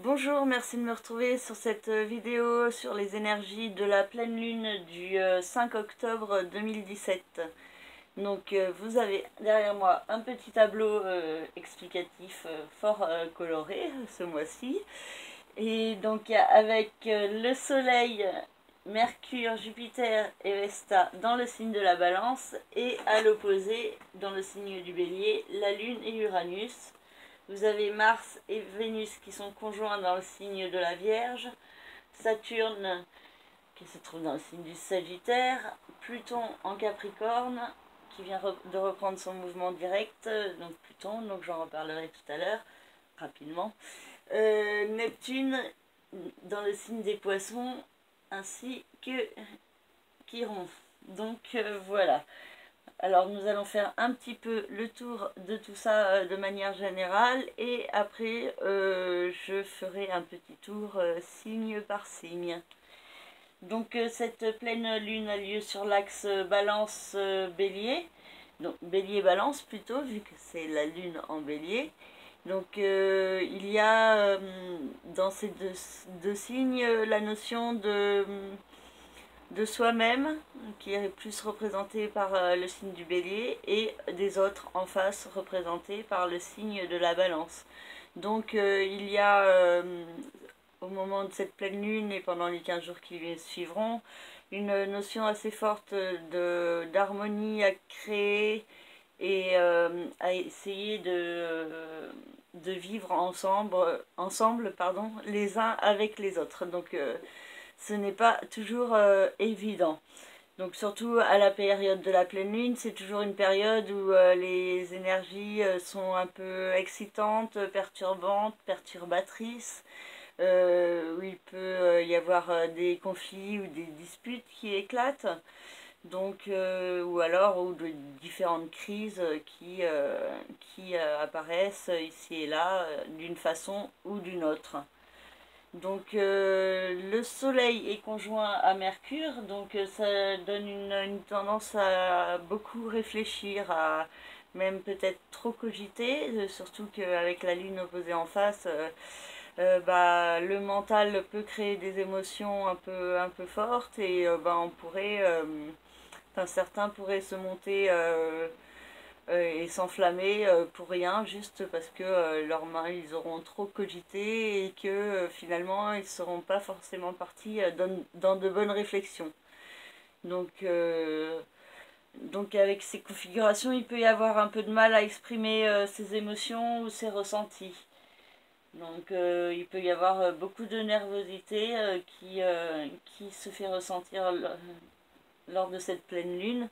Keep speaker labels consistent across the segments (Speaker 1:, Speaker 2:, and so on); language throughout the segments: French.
Speaker 1: Bonjour, merci de me retrouver sur cette vidéo sur les énergies de la pleine lune du 5 octobre 2017. Donc vous avez derrière moi un petit tableau explicatif fort coloré ce mois-ci. Et donc avec le soleil, Mercure, Jupiter et Vesta dans le signe de la Balance et à l'opposé dans le signe du Bélier, la Lune et Uranus. Vous avez Mars et Vénus qui sont conjoints dans le signe de la Vierge, Saturne qui se trouve dans le signe du Sagittaire, Pluton en Capricorne qui vient de reprendre son mouvement direct, donc Pluton, donc j'en reparlerai tout à l'heure rapidement. Neptune dans le signe des Poissons ainsi que Chiron. Donc voilà. Alors nous allons faire un petit peu le tour de tout ça de manière générale et après je ferai un petit tour signe par signe. Donc cette pleine lune a lieu sur l'axe Balance-Bélier, donc Bélier-Balance plutôt vu que c'est la lune en Bélier. Donc il y a dans ces deux signes la notion de soi-même, qui est plus représenté par le signe du Bélier, et des autres en face représentés par le signe de la Balance. Donc il y a, au moment de cette pleine lune et pendant les 15 jours qui suivront, une notion assez forte d'harmonie à créer et à essayer de vivre ensemble les uns avec les autres. Donc ce n'est pas toujours évident. Donc surtout à la période de la pleine lune, c'est toujours une période où les énergies sont un peu excitantes, perturbantes, perturbatrices, où il peut y avoir des conflits ou des disputes qui éclatent, donc ou alors ou de différentes crises qui apparaissent ici et là d'une façon ou d'une autre. Donc le soleil est conjoint à Mercure, donc ça donne une tendance à beaucoup réfléchir, à même peut-être trop cogiter, surtout qu'avec la lune opposée en face, le mental peut créer des émotions un peu fortes et on pourrait, certains pourraient se monter et s'enflammer pour rien, juste parce que leurs mains, ils auront trop cogité et que finalement, ils ne seront pas forcément partis dans de bonnes réflexions. Donc avec ces configurations, il peut y avoir un peu de mal à exprimer ses émotions ou ses ressentis. Donc il peut y avoir beaucoup de nervosité qui se fait ressentir lors de cette pleine lune.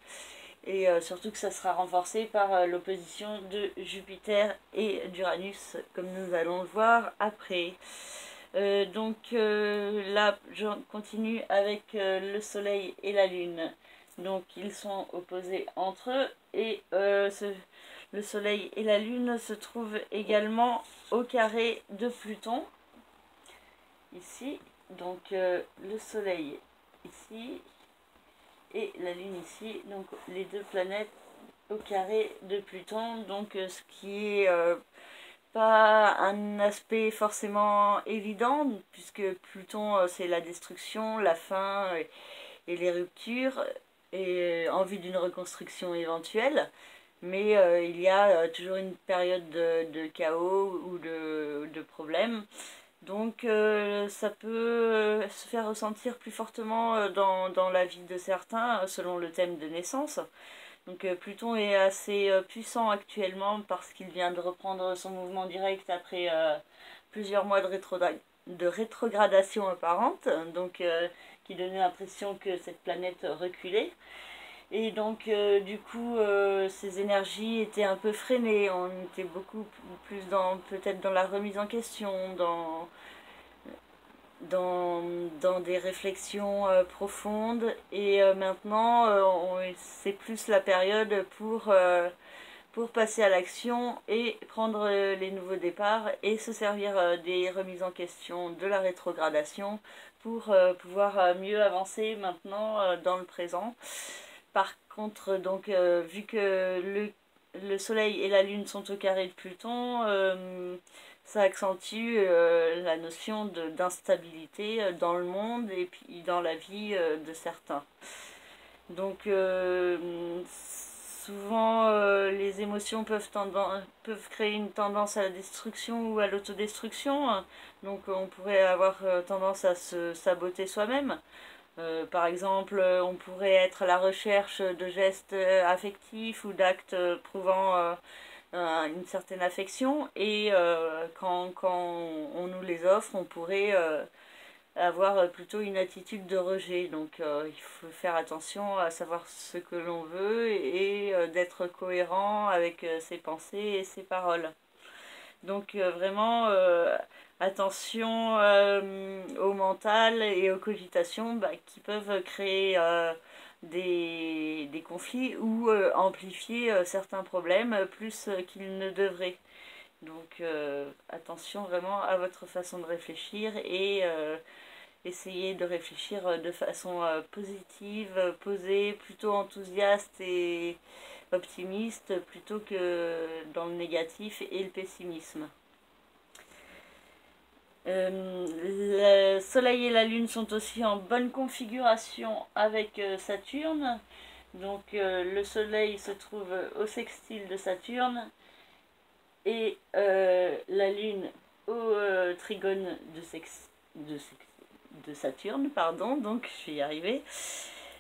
Speaker 1: Et surtout que ça sera renforcé par l'opposition de Jupiter et d'Uranus, comme nous allons le voir après. Là, je continue avec le Soleil et la Lune. Donc ils sont opposés entre eux et le Soleil et la Lune se trouvent également au carré de Pluton. Ici, donc le Soleil ici et la Lune ici, donc les deux planètes au carré de Pluton, donc ce qui est pas un aspect forcément évident, puisque Pluton c'est la destruction, la fin et les ruptures, et en vue d'une reconstruction éventuelle, mais il y a toujours une période de chaos ou de problèmes. Donc ça peut se faire ressentir plus fortement dans la vie de certains selon le thème de naissance. Donc Pluton est assez puissant actuellement parce qu'il vient de reprendre son mouvement direct après plusieurs mois de rétrogradation apparente, donc qui donnait l'impression que cette planète reculait. Et donc du coup ces énergies étaient un peu freinées, on était beaucoup plus peut-être dans la remise en question, dans des réflexions profondes, et maintenant c'est plus la période pour passer à l'action et prendre les nouveaux départs et se servir des remises en question de la rétrogradation pour pouvoir mieux avancer maintenant dans le présent. Par contre, donc vu que le Soleil et la Lune sont au carré de Pluton, ça accentue la notion d'instabilité dans le monde et puis dans la vie de certains. Donc souvent les émotions peuvent créer une tendance à la destruction ou à l'autodestruction. Donc on pourrait avoir tendance à se saboter soi-même. Par exemple, on pourrait être à la recherche de gestes affectifs ou d'actes prouvant une certaine affection et quand on nous les offre, on pourrait avoir plutôt une attitude de rejet. Donc il faut faire attention à savoir ce que l'on veut et d'être cohérent avec ses pensées et ses paroles. Donc vraiment attention au mental et aux cogitations qui peuvent créer des conflits ou amplifier certains problèmes plus qu'ils ne devraient. Donc attention vraiment à votre façon de réfléchir et essayez de réfléchir de façon positive, posée, plutôt enthousiaste et optimiste plutôt que dans le négatif et le pessimisme. Le Soleil et la Lune sont aussi en bonne configuration avec Saturne. Donc le Soleil se trouve au sextile de Saturne et la Lune au trigone de Saturne, pardon, donc je vais y arriver.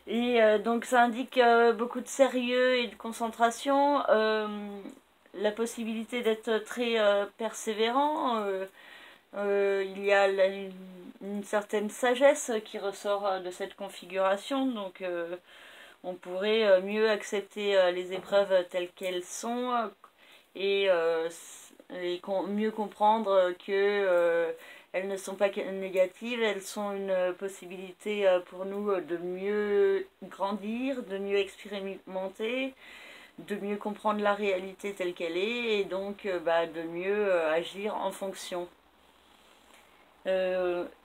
Speaker 1: Et donc ça indique beaucoup de sérieux et de concentration, la possibilité d'être très persévérant. Il y a une certaine sagesse qui ressort de cette configuration, donc on pourrait mieux accepter les épreuves telles qu'elles sont et mieux comprendre que elles ne sont pas négatives, elles sont une possibilité pour nous de mieux grandir, de mieux expérimenter, de mieux comprendre la réalité telle qu'elle est et donc de mieux agir en fonction.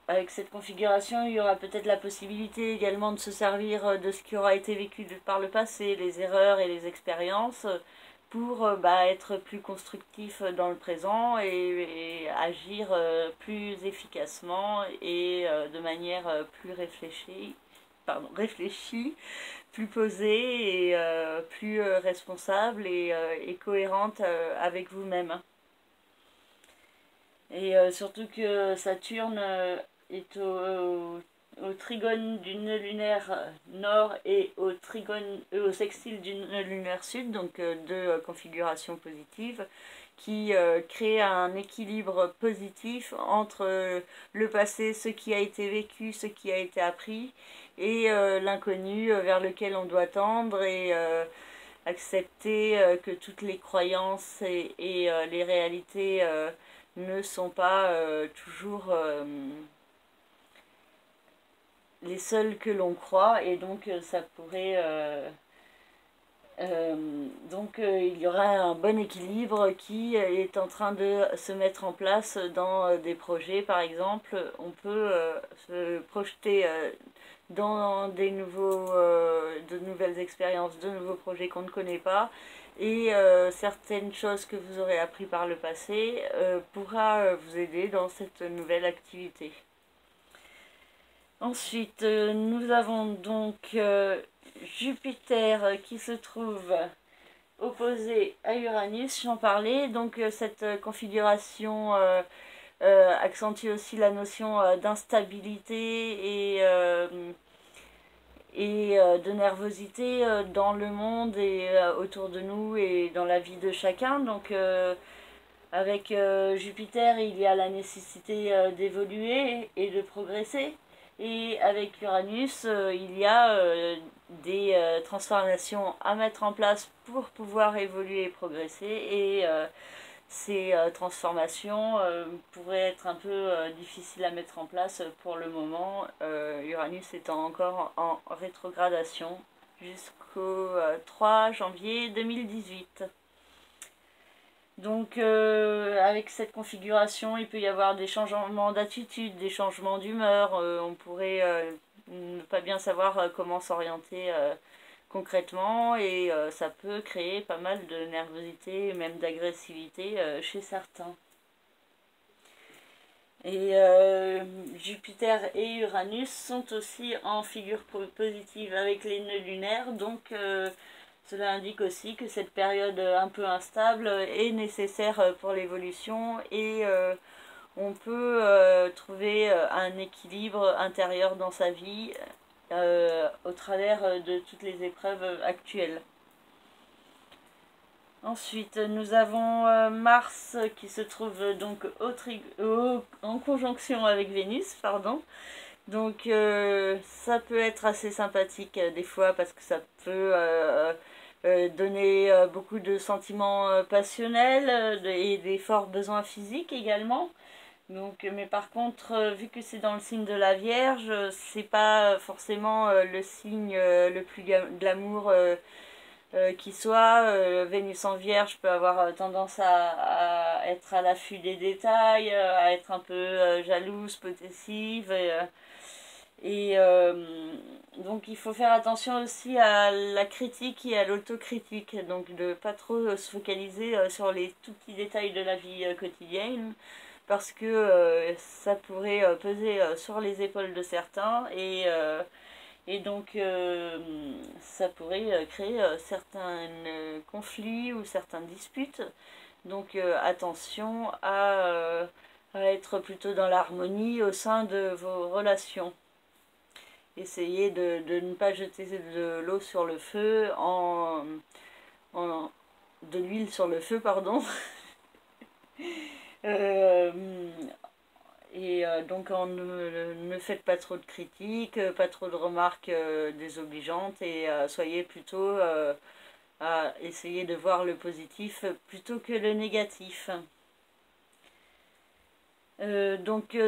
Speaker 1: Avec cette configuration, il y aura peut-être la possibilité également de se servir de ce qui aura été vécu par le passé, les erreurs et les expériences, pour être plus constructif dans le présent et agir plus efficacement et de manière plus réfléchie, plus posée et plus responsable et cohérente avec vous-même. Et surtout que Saturne est au trigone du nœud lunaire nord et au sextile du nœud lunaire sud, donc deux configurations positives, qui créent un équilibre positif entre le passé, ce qui a été vécu, ce qui a été appris, et l'inconnu vers lequel on doit tendre et accepter que toutes les croyances et les réalités ne sont pas toujours les seuls que l'on croit et donc ça pourrait il y aura un bon équilibre qui est en train de se mettre en place dans des projets. Par exemple, on peut se projeter dans de nouvelles expériences, de nouveaux projets qu'on ne connaît pas et certaines choses que vous aurez appris par le passé pourra vous aider dans cette nouvelle activité. Ensuite, nous avons donc Jupiter qui se trouve opposé à Uranus, j'en parlais. Donc cette configuration accentue aussi la notion d'instabilité et de nervosité dans le monde et autour de nous et dans la vie de chacun. Donc avec Jupiter, il y a la nécessité d'évoluer et de progresser. Et avec Uranus, il y a des transformations à mettre en place pour pouvoir évoluer et progresser. Et ces transformations pourraient être un peu difficiles à mettre en place pour le moment, Uranus étant encore en rétrogradation jusqu'au 3 janvier 2018. Donc avec cette configuration, il peut y avoir des changements d'attitude, des changements d'humeur, on pourrait ne pas bien savoir comment s'orienter concrètement et ça peut créer pas mal de nervosité et même d'agressivité chez certains. Et Jupiter et Uranus sont aussi en figure positive avec les nœuds lunaires, donc cela indique aussi que cette période un peu instable est nécessaire pour l'évolution et on peut trouver un équilibre intérieur dans sa vie au travers de toutes les épreuves actuelles. Ensuite, nous avons Mars qui se trouve donc en conjonction avec Vénus, pardon. Donc ça peut être assez sympathique des fois parce que ça peut donner beaucoup de sentiments passionnels et des forts besoins physiques également. Donc, mais par contre, vu que c'est dans le signe de la Vierge, c'est pas forcément le signe le plus glamour qui soit. Vénus en Vierge peut avoir tendance à être à l'affût des détails, à être un peu jalouse, possessive. Donc il faut faire attention aussi à la critique et à l'autocritique. Donc de pas trop se focaliser sur les tout petits détails de la vie quotidienne. Parce que ça pourrait peser sur les épaules de certains et donc, ça pourrait créer certains conflits ou certaines disputes. Donc, attention à être plutôt dans l'harmonie au sein de vos relations. Essayez de ne pas jeter de l'eau sur le feu de l'huile sur le feu, pardon. euh, Et donc ne faites pas trop de critiques, pas trop de remarques désobligeantes et soyez plutôt à essayer de voir le positif plutôt que le négatif.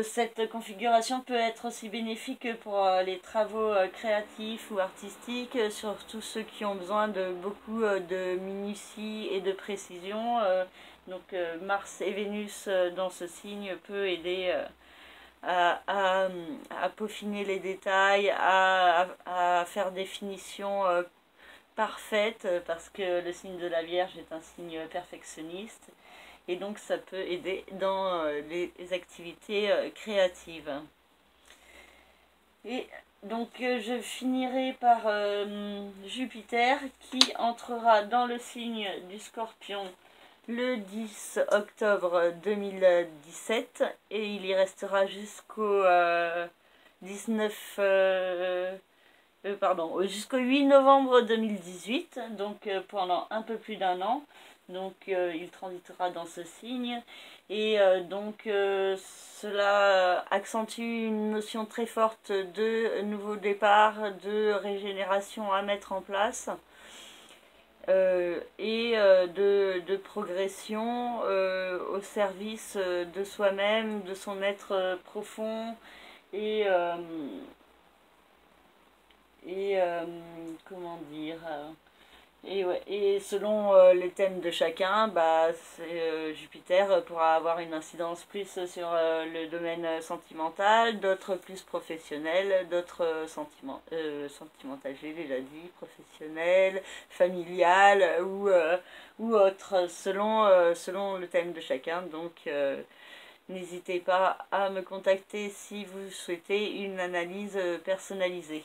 Speaker 1: Cette configuration peut être aussi bénéfique pour les travaux créatifs ou artistiques, surtout ceux qui ont besoin de beaucoup de minutie et de précision. Mars et Vénus dans ce signe peut aider à peaufiner les détails, à faire des finitions parfaites, parce que le signe de la Vierge est un signe perfectionniste, et donc ça peut aider dans les activités créatives. Et donc je finirai par Jupiter qui entrera dans le signe du Scorpion le 10 octobre 2017 et il y restera jusqu'au 19 jusqu'au 8 novembre 2018, donc pendant un peu plus d'un an. Donc il transitera dans ce signe et cela accentue une notion très forte de nouveau départ, de régénération à mettre en place. De progression au service de soi-même, de son être profond et, euh, comment dire et selon les thèmes de chacun, Jupiter pourra avoir une incidence plus sur le domaine sentimental, d'autres plus professionnels, d'autres sentimental, j'ai déjà dit, professionnel, familial ou autre, selon le thème de chacun. Donc n'hésitez pas à me contacter si vous souhaitez une analyse personnalisée.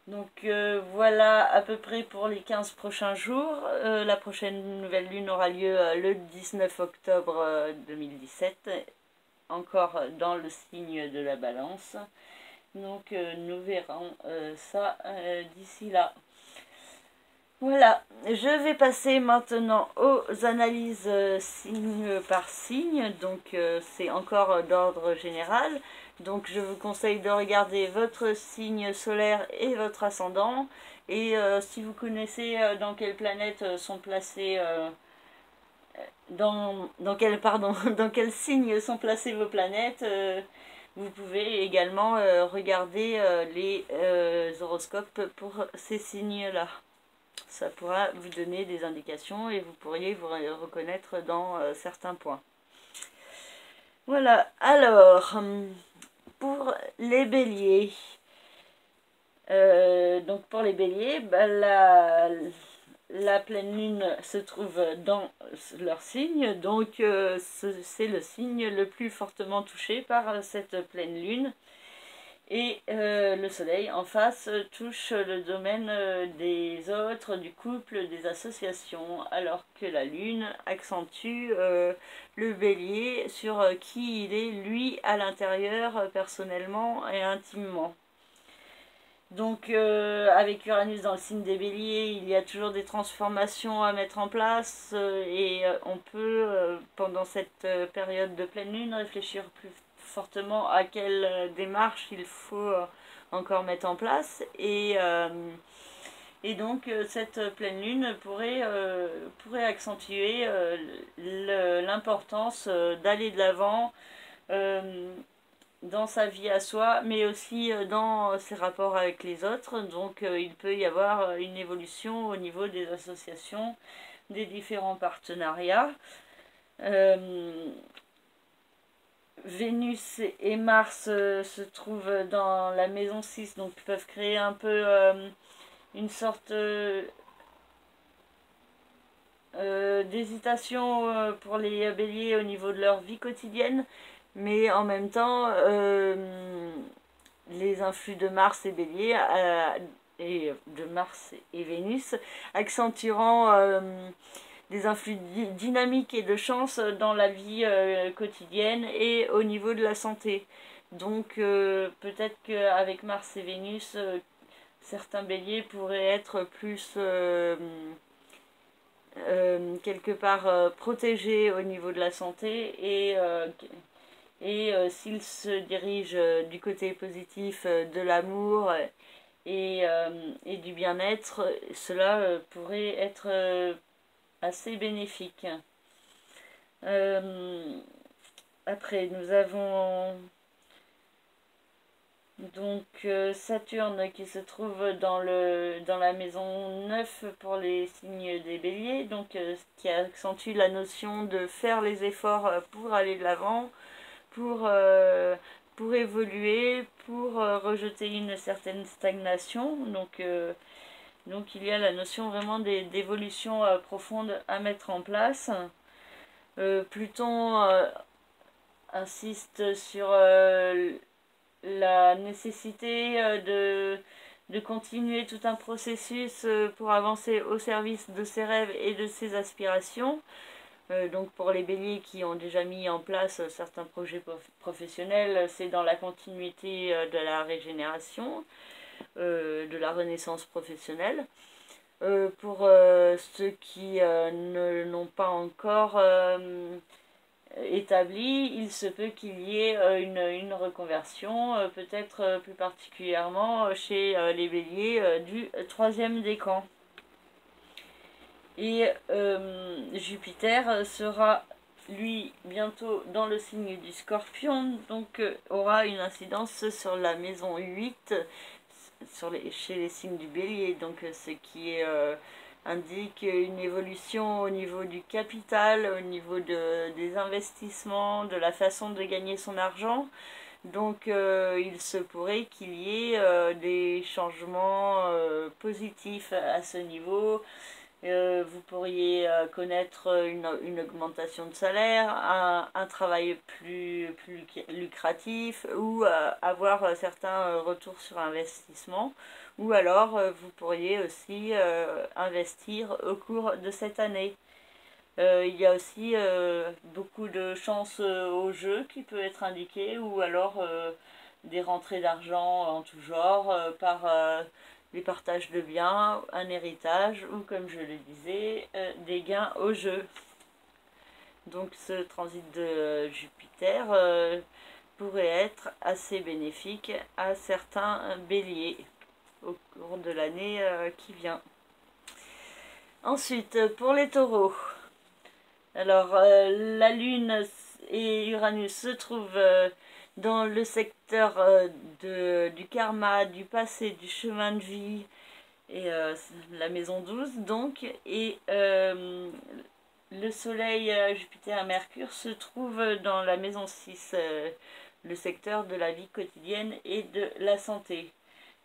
Speaker 1: Donc voilà à peu près pour les 15 prochains jours. La prochaine nouvelle lune aura lieu le 19 octobre 2017, encore dans le signe de la Balance. Donc nous verrons ça d'ici là. Voilà, je vais passer maintenant aux analyses signe par signe, donc c'est encore d'ordre général. Donc je vous conseille de regarder votre signe solaire et votre ascendant. Et si vous connaissez dans quelle planète sont placées, dans quel signe sont placées vos planètes, vous pouvez également regarder les horoscopes pour ces signes-là. Ça pourra vous donner des indications et vous pourriez vous reconnaître dans certains points. Voilà, alors, pour les béliers, donc pour les béliers, la pleine lune se trouve dans leur signe, donc c'est le signe le plus fortement touché par cette pleine lune. Et le soleil en face touche le domaine des autres, du couple, des associations, alors que la lune accentue le bélier sur qui il est, lui, à l'intérieur, personnellement et intimement. Donc avec Uranus dans le signe des béliers, il y a toujours des transformations à mettre en place et on peut, pendant cette période de pleine lune, réfléchir plus fortement à quelle démarche il faut encore mettre en place. Et donc cette pleine lune pourrait accentuer l'importance d'aller de l'avant dans sa vie à soi, mais aussi dans ses rapports avec les autres. Donc il peut y avoir une évolution au niveau des associations, des différents partenariats. Vénus et Mars se trouvent dans la maison 6, donc peuvent créer un peu une sorte d'hésitation pour les béliers au niveau de leur vie quotidienne, mais en même temps les influx de Mars et Bélier et de Mars et Vénus accentueront des influx dynamiques et de chance dans la vie quotidienne et au niveau de la santé. Donc peut-être qu'avec Mars et Vénus, certains béliers pourraient être plus quelque part protégés au niveau de la santé et s'ils se dirigent du côté positif de l'amour et du bien-être, cela pourrait être assez bénéfique. Après, nous avons donc Saturne qui se trouve dans la maison 9 pour les signes des béliers, donc qui accentue la notion de faire les efforts pour aller de l'avant, pour évoluer, pour rejeter une certaine stagnation. Donc il y a la notion vraiment d'évolution profonde à mettre en place. Pluton insiste sur la nécessité de continuer tout un processus pour avancer au service de ses rêves et de ses aspirations. Donc pour les béliers qui ont déjà mis en place certains projets professionnels, c'est dans la continuité de la régénération, de la renaissance professionnelle. Pour ceux qui ne l'ont pas encore établi, il se peut qu'il y ait une reconversion, peut-être plus particulièrement chez les béliers du troisième décan. Et Jupiter sera lui bientôt dans le signe du Scorpion, donc aura une incidence sur la maison 8 chez les signes du Bélier, donc ce qui indique une évolution au niveau du capital, au niveau des investissements, de la façon de gagner son argent. Donc il se pourrait qu'il y ait des changements positifs à ce niveau. Vous pourriez connaître une augmentation de salaire, un travail plus lucratif ou avoir certains retours sur investissement. Ou alors vous pourriez aussi investir au cours de cette année. Il y a aussi beaucoup de chance au jeu qui peut être indiqué ou alors des rentrées d'argent en tout genre par les partages de biens, un héritage ou comme je le disais, des gains au jeu. Donc ce transit de Jupiter pourrait être assez bénéfique à certains béliers au cours de l'année qui vient. Ensuite, pour les taureaux, alors la Lune et Uranus se trouvent dans le secteur du karma, du passé, du chemin de vie, et la maison 12 donc, et le Soleil, Jupiter et Mercure se trouvent dans la maison 6, le secteur de la vie quotidienne et de la santé.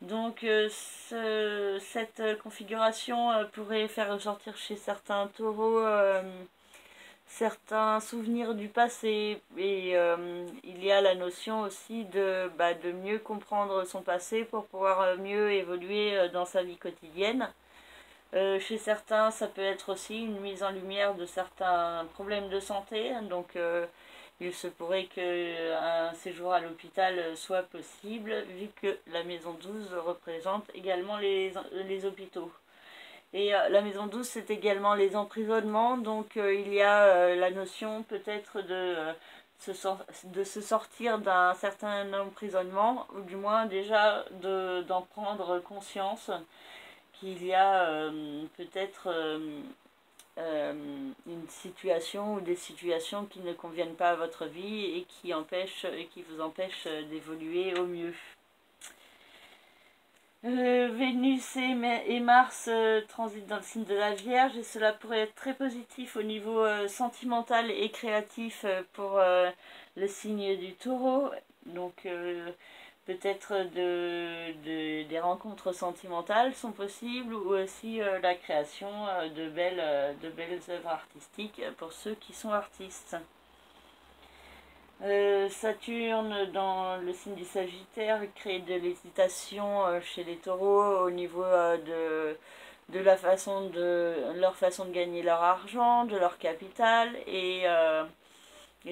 Speaker 1: Donc cette configuration pourrait faire ressortir chez certains taureaux certains souvenirs du passé, et il y a la notion aussi de mieux comprendre son passé pour pouvoir mieux évoluer dans sa vie quotidienne. Chez certains, ça peut être aussi une mise en lumière de certains problèmes de santé, donc il se pourrait qu'un séjour à l'hôpital soit possible, vu que la maison 12 représente également les hôpitaux. Et la maison 12, c'est également les emprisonnements, donc il y a la notion peut-être de se sortir d'un certain emprisonnement, ou du moins déjà d'en prendre conscience qu'il y a peut-être une situation ou des situations qui ne conviennent pas à votre vie et qui vous empêchent d'évoluer au mieux. Vénus et Mars transitent dans le signe de la Vierge, et cela pourrait être très positif au niveau sentimental et créatif pour le signe du Taureau. Donc peut-être des rencontres sentimentales sont possibles, ou aussi la création de belles œuvres artistiques pour ceux qui sont artistes. Saturne dans le signe du Sagittaire crée de l'hésitation chez les taureaux au niveau de leur façon de gagner leur argent, de leur capital, et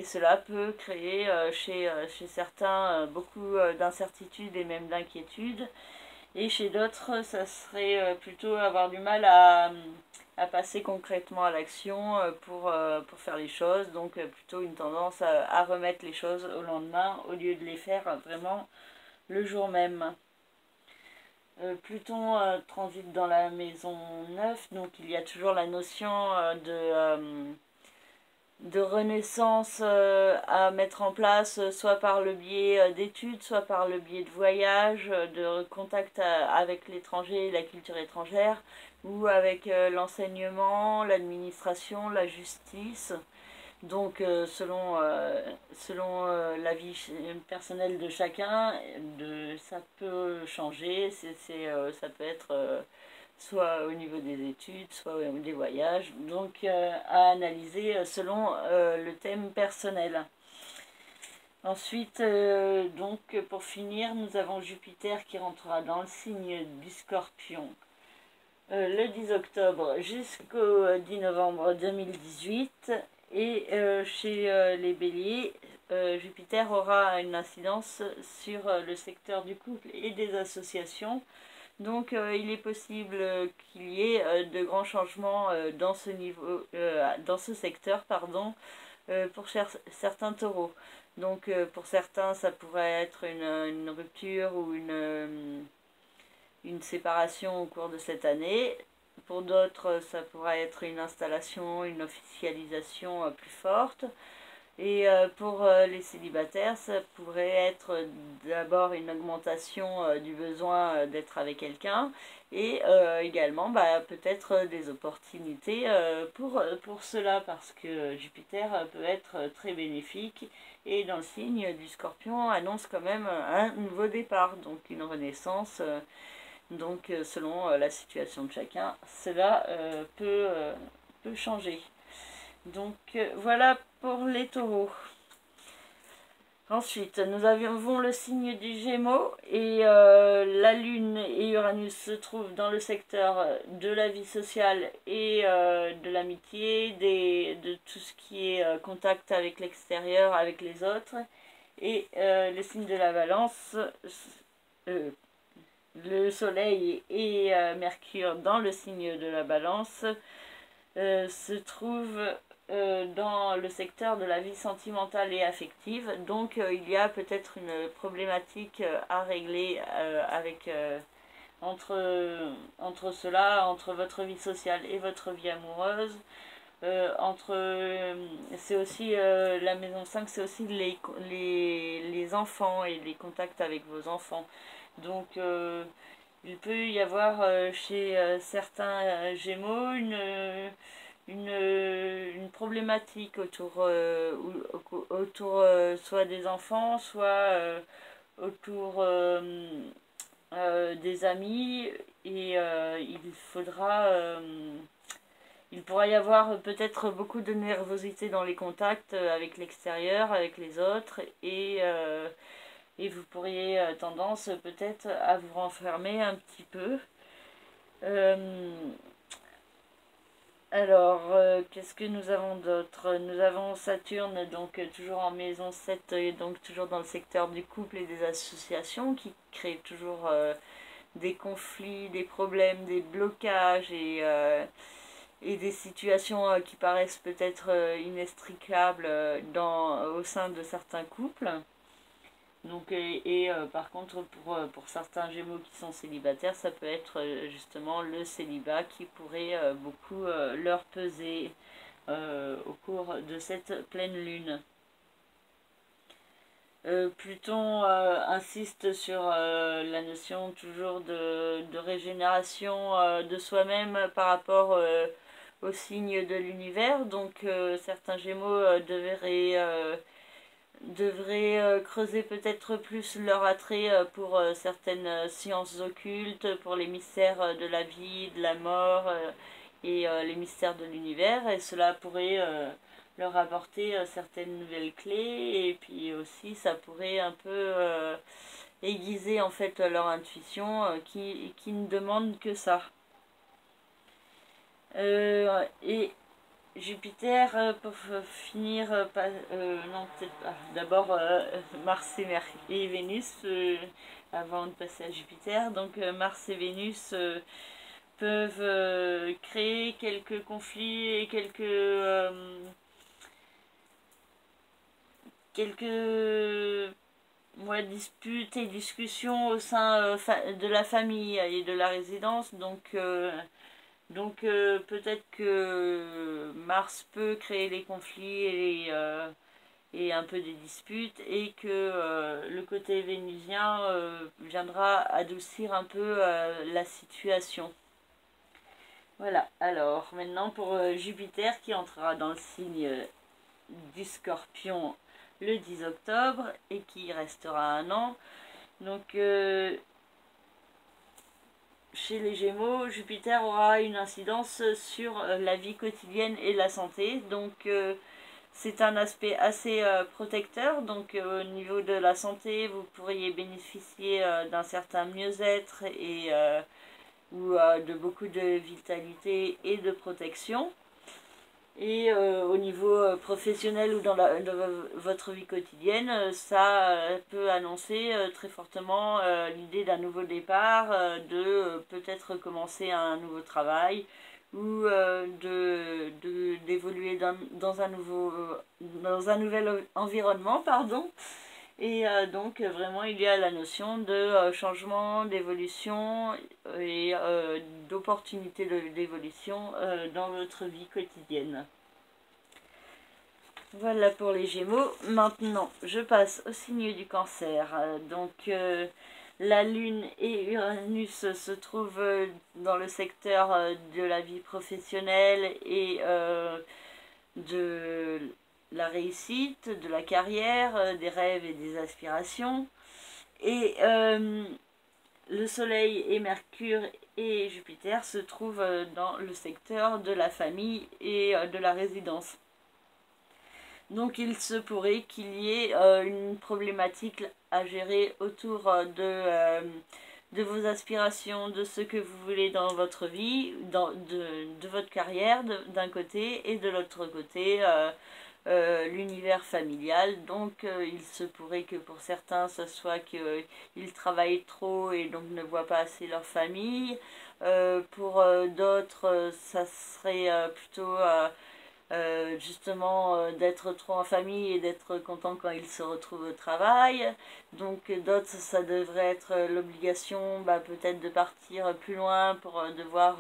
Speaker 1: cela peut créer chez certains beaucoup d'incertitudes et même d'inquiétudes. Et chez d'autres, ça serait plutôt avoir du mal à passer concrètement à l'action pour faire les choses. Donc plutôt une tendance à remettre les choses au lendemain au lieu de les faire vraiment le jour même. Pluton transite dans la maison 9, donc il y a toujours la notion de renaissance à mettre en place, soit par le biais d'études, soit par le biais de voyages, de contact avec l'étranger et la culture étrangère, ou avec l'enseignement, l'administration, la justice. Donc selon la vie personnelle de chacun, ça peut changer, ça peut être soit au niveau des études, soit au niveau des voyages, donc à analyser selon le thème personnel. Ensuite, donc pour finir, nous avons Jupiter qui rentrera dans le signe du Scorpion le 10 octobre jusqu'au 10 novembre 2018, et chez les Béliers, Jupiter aura une incidence sur le secteur du couple et des associations. Donc il est possible qu'il y ait de grands changements dans ce niveau, dans ce secteur, pardon, pour certains taureaux. Donc pour certains, ça pourrait être une rupture ou une séparation au cours de cette année. Pour d'autres, ça pourrait être une installation, une officialisation plus forte. Et pour les célibataires, ça pourrait être d'abord une augmentation du besoin d'être avec quelqu'un, et également peut-être des opportunités pour cela, parce que Jupiter peut être très bénéfique, et dans le signe du Scorpion annonce quand même un nouveau départ, donc une renaissance. Donc selon la situation de chacun, cela peut changer. Donc voilà pour les taureaux. Ensuite, nous avons le signe du Gémeaux, et la Lune et Uranus se trouvent dans le secteur de la vie sociale et de l'amitié, de tout ce qui est contact avec l'extérieur, avec les autres. Et le signe de la Balance, le Soleil et Mercure dans le signe de la Balance se trouvent dans le secteur de la vie sentimentale et affective. Donc il y a peut-être une problématique à régler entre cela, entre votre vie sociale et votre vie amoureuse. C'est aussi la maison 5, c'est aussi les enfants et les contacts avec vos enfants. Donc il peut y avoir chez certains Gémeaux une problématique autour soit des enfants, soit autour des amis et il pourra y avoir peut-être beaucoup de nervosité dans les contacts avec l'extérieur, avec les autres et vous pourriez tendance peut-être à vous renfermer un petit peu. Euh, Qu'est-ce que nous avons d'autre? Nous avons Saturne, donc toujours en maison 7, et donc toujours dans le secteur du couple et des associations, qui crée toujours des conflits, des problèmes, des blocages et des situations qui paraissent peut-être inextricables au sein de certains couples. Donc, par contre, pour certains Gémeaux qui sont célibataires, ça peut être justement le célibat qui pourrait beaucoup leur peser au cours de cette pleine lune. Pluton insiste sur la notion toujours de régénération de soi-même par rapport aux signes de l'univers. Donc, certains Gémeaux devraient creuser peut-être plus leur attrait pour certaines sciences occultes, pour les mystères de la vie, de la mort et les mystères de l'univers. Et cela pourrait leur apporter certaines nouvelles clés. Et puis aussi, ça pourrait un peu aiguiser en fait leur intuition qui ne demande que ça. Et Jupiter, pour finir, non, peut-être pas. D'abord Mars et Vénus, avant de passer à Jupiter. Donc Mars et Vénus peuvent créer quelques conflits et quelques disputes et discussions au sein de la famille et de la résidence. Donc peut-être que Mars peut créer les conflits et un peu des disputes et que le côté vénusien viendra adoucir un peu la situation. Voilà, alors maintenant pour Jupiter qui entrera dans le signe du Scorpion le 10 octobre et qui restera un an. Donc chez les Gémeaux, Jupiter aura une incidence sur la vie quotidienne et la santé. Donc c'est un aspect assez protecteur. Donc au niveau de la santé, vous pourriez bénéficier d'un certain mieux-être ou de beaucoup de vitalité et de protection. Et au niveau professionnel ou dans votre vie quotidienne, ça peut annoncer très fortement l'idée d'un nouveau départ, de peut-être commencer un nouveau travail ou d'évoluer dans un nouvel environnement, pardon. Et donc vraiment il y a la notion de changement, d'évolution et d'opportunité d'évolution dans votre vie quotidienne. Voilà pour les Gémeaux. Maintenant, je passe au signe du Cancer. Donc la Lune et Uranus se trouvent dans le secteur de la vie professionnelle et de la réussite, de la carrière, des rêves et des aspirations. Et le Soleil et Mercure et Jupiter se trouvent dans le secteur de la famille et de la résidence. Donc il se pourrait qu'il y ait une problématique à gérer autour de vos aspirations, de ce que vous voulez dans votre vie, de votre carrière d'un côté et de l'autre côté l'univers familial. Donc il se pourrait que pour certains ce soit qu'ils travaillent trop et donc ne voient pas assez leur famille. Pour d'autres ça serait plutôt justement d'être trop en famille et d'être content quand ils se retrouvent au travail. Donc d'autres ça devrait être l'obligation peut-être de partir plus loin pour devoir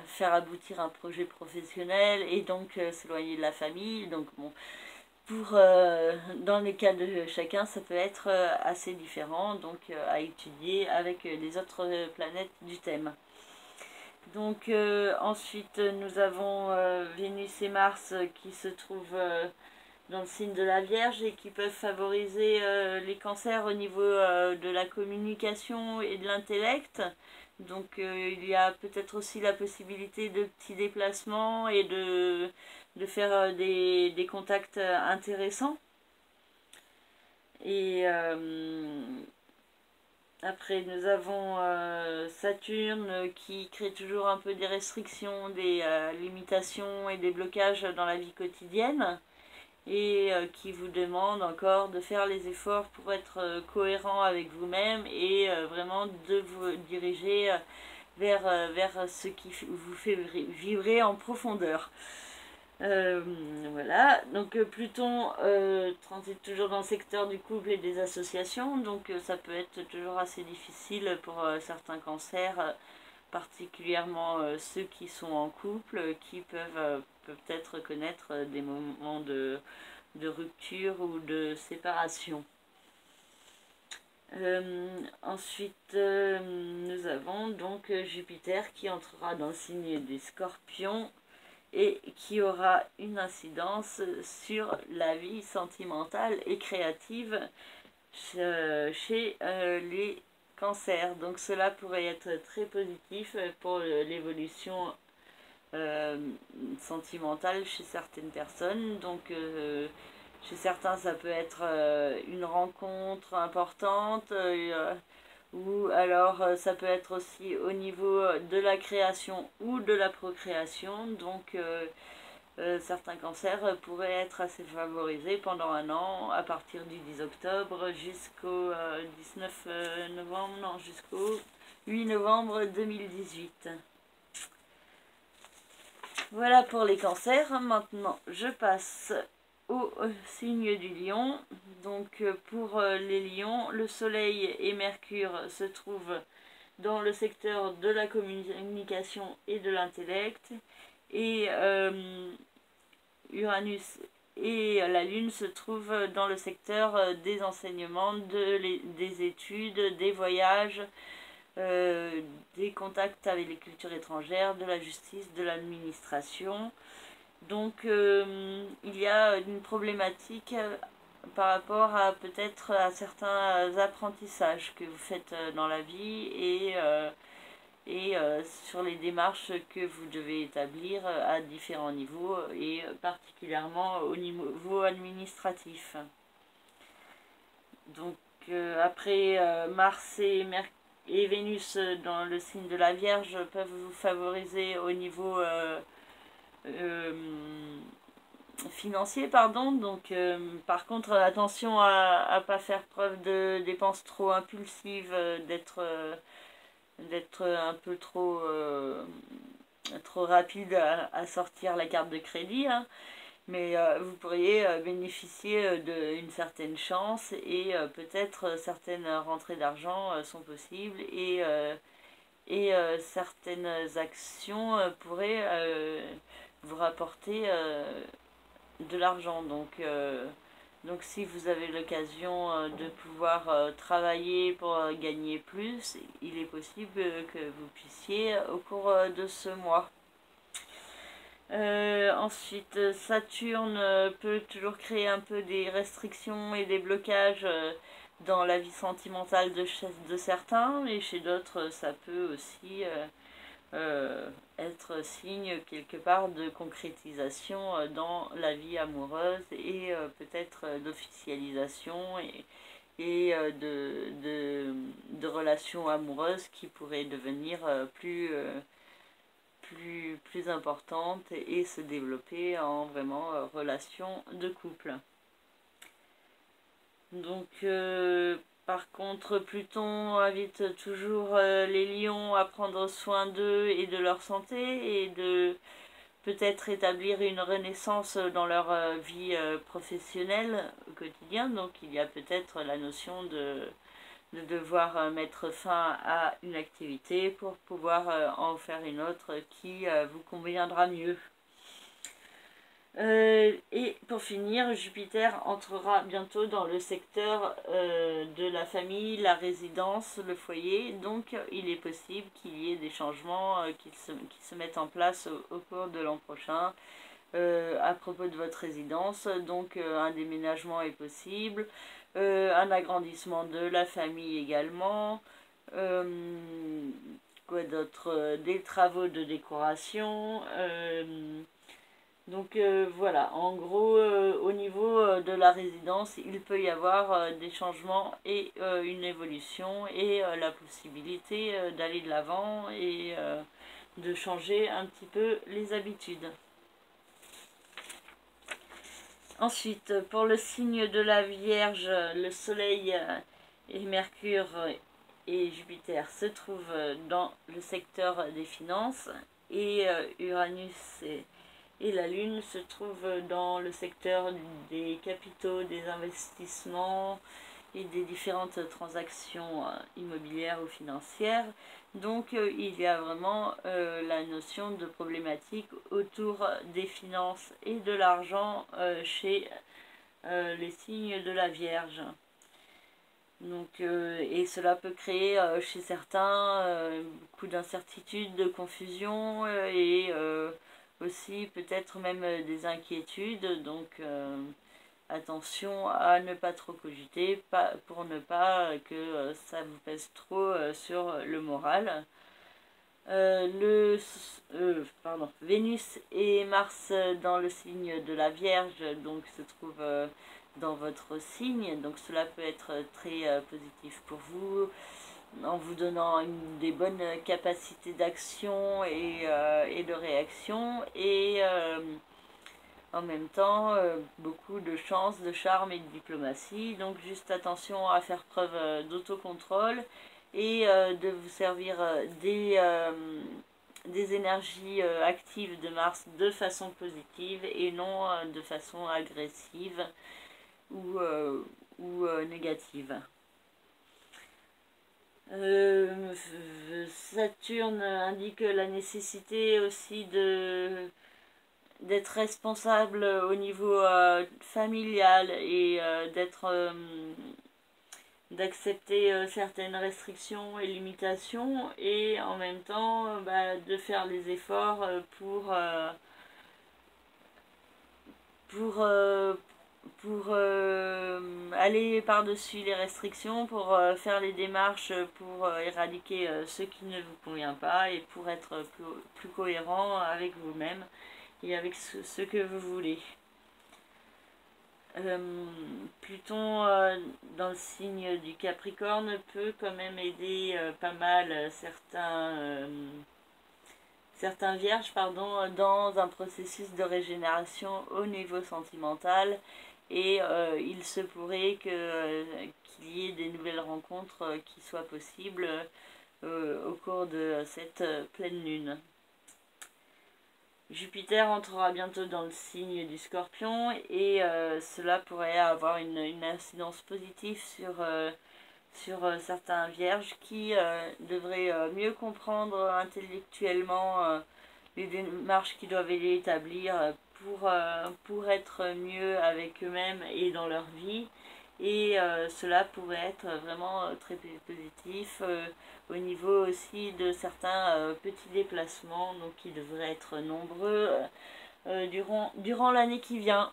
Speaker 1: faire aboutir un projet professionnel et donc s'éloigner de la famille. Donc bon, dans les cas de chacun, ça peut être assez différent, donc à étudier avec les autres planètes du thème. Donc ensuite nous avons Vénus et Mars qui se trouvent dans le signe de la Vierge et qui peuvent favoriser les cancers au niveau de la communication et de l'intellect. Donc il y a peut-être aussi la possibilité de petits déplacements et de faire des contacts intéressants. Et après nous avons Saturne qui crée toujours un peu des restrictions, des limitations et des blocages dans la vie quotidienne et qui vous demande encore de faire les efforts pour être cohérent avec vous-même et vraiment de vous diriger vers ce qui vous fait vibrer en profondeur. Voilà, donc Pluton transite toujours dans le secteur du couple et des associations, donc ça peut être toujours assez difficile pour certains cancers, particulièrement ceux qui sont en couple, qui peuvent peut-être connaître des moments de rupture ou de séparation. Ensuite, nous avons donc Jupiter qui entrera dans le signe des Scorpions et qui aura une incidence sur la vie sentimentale et créative chez les cancers. Donc cela pourrait être très positif pour l'évolution sentimentale chez certaines personnes. Donc chez certains ça peut être une rencontre importante ou alors ça peut être aussi au niveau de la création ou de la procréation. Donc certains cancers pourraient être assez favorisés pendant un an à partir du 10 octobre jusqu'au 19 novembre, non, jusqu'au 8 novembre 2018. Voilà pour les cancers. Maintenant je passe au signe du lion. Donc pour les lions, le soleil et Mercure se trouvent dans le secteur de la communication et de l'intellect et Uranus et la Lune se trouvent dans le secteur des enseignements, des études, des voyages, des contacts avec les cultures étrangères, de la justice, de l'administration. Donc il y a une problématique par rapport à peut-être à certains apprentissages que vous faites dans la vie et sur les démarches que vous devez établir à différents niveaux et particulièrement au niveau administratif. Donc après Mars et Vénus dans le signe de la Vierge peuvent vous favoriser au niveau financier, pardon. Donc par contre attention à ne pas faire preuve de dépenses trop impulsives, d'être un peu trop rapide à sortir la carte de crédit, hein. Mais vous pourriez bénéficier d'une certaine chance et peut-être certaines rentrées d'argent sont possibles et certaines actions pourraient vous rapporter de l'argent. Donc si vous avez l'occasion de pouvoir travailler pour gagner plus, il est possible que vous puissiez au cours de ce mois. Ensuite, Saturne peut toujours créer un peu des restrictions et des blocages dans la vie sentimentale de certains, et chez d'autres, ça peut aussi être signe quelque part de concrétisation dans la vie amoureuse et peut-être d'officialisation et de relations amoureuses qui pourraient devenir plus importante et se développer en vraiment relation de couple. Donc par contre Pluton invite toujours les lions à prendre soin d'eux et de leur santé et de peut-être établir une renaissance dans leur vie professionnelle au quotidien. Donc il y a peut-être la notion de devoir mettre fin à une activité pour pouvoir en faire une autre qui vous conviendra mieux. Et pour finir, Jupiter entrera bientôt dans le secteur de la famille, la résidence, le foyer. Donc il est possible qu'il y ait des changements qui se mettent en place au cours de l'an prochain à propos de votre résidence. Donc un déménagement est possible, un agrandissement de la famille également. Quoi d'autre? Des travaux de décoration. Donc voilà, en gros, au niveau de la résidence, il peut y avoir des changements et une évolution et la possibilité d'aller de l'avant et de changer un petit peu les habitudes. Ensuite, pour le signe de la Vierge, le Soleil et Mercure et Jupiter se trouvent dans le secteur des finances et Uranus et la Lune se trouvent dans le secteur des capitaux, des investissements et des différentes transactions immobilières ou financières. Donc il y a vraiment la notion de problématique autour des finances et de l'argent chez les signes de la Vierge. Donc, et cela peut créer chez certains beaucoup d'incertitudes, de confusion et aussi peut-être même des inquiétudes. Donc attention à ne pas trop cogiter pour ne pas que ça vous pèse trop sur le moral. Vénus et Mars dans le signe de la Vierge donc se trouvent dans votre signe, donc cela peut être très positif pour vous en vous donnant des bonnes capacités d'action et de réaction et en même temps beaucoup de chance, de charme et de diplomatie. Donc juste attention à faire preuve d'autocontrôle et de vous servir des énergies actives de Mars de façon positive et non de façon agressive ou négative. Saturne indique la nécessité aussi d'être responsable au niveau familial et d'accepter certaines restrictions et limitations et en même temps de faire les efforts pour aller par-dessus les restrictions, pour faire les démarches pour éradiquer ce qui ne vous convient pas et pour être plus cohérent avec vous-même et avec ce que vous voulez. Pluton dans le signe du Capricorne peut quand même aider pas mal certains vierges dans un processus de régénération au niveau sentimental et il se pourrait qu'il y ait des nouvelles rencontres qui soient possibles au cours de cette pleine lune. Jupiter entrera bientôt dans le signe du Scorpion et cela pourrait avoir une incidence positive sur certains vierges qui devraient mieux comprendre intellectuellement les démarches qu'ils doivent établir pour être mieux avec eux-mêmes et dans leur vie. Et cela pourrait être vraiment très positif au niveau aussi de certains petits déplacements, donc qui devraient être nombreux durant l'année qui vient.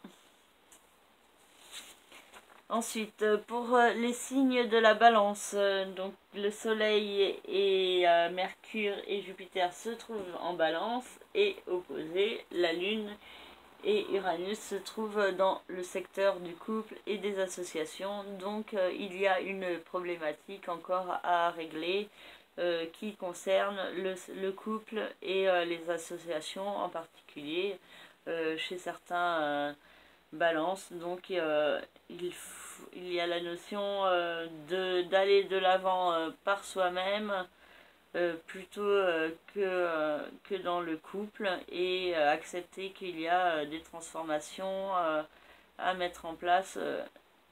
Speaker 1: Ensuite, pour les signes de la Balance, donc le Soleil et Mercure et Jupiter se trouvent en Balance et opposés, la Lune et Uranus se trouvent dans le secteur du couple et des associations. Donc il y a une problématique encore à régler qui concerne le couple et les associations en particulier chez certains Balance. Donc il y a la notion d'aller de l'avant par soi-même plutôt que dans le couple et accepter qu'il y a des transformations à mettre en place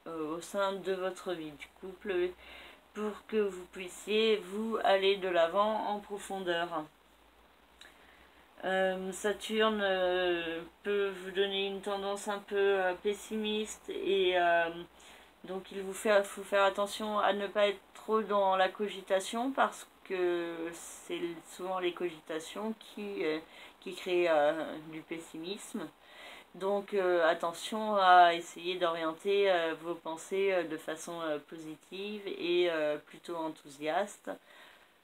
Speaker 1: au sein de votre vie du couple pour que vous puissiez vous aller de l'avant en profondeur. Saturne peut vous donner une tendance un peu pessimiste et donc il faut faire attention à ne pas être trop dans la cogitation parce que c'est souvent les cogitations qui créent du pessimisme. Donc attention à essayer d'orienter vos pensées de façon positive et plutôt enthousiaste,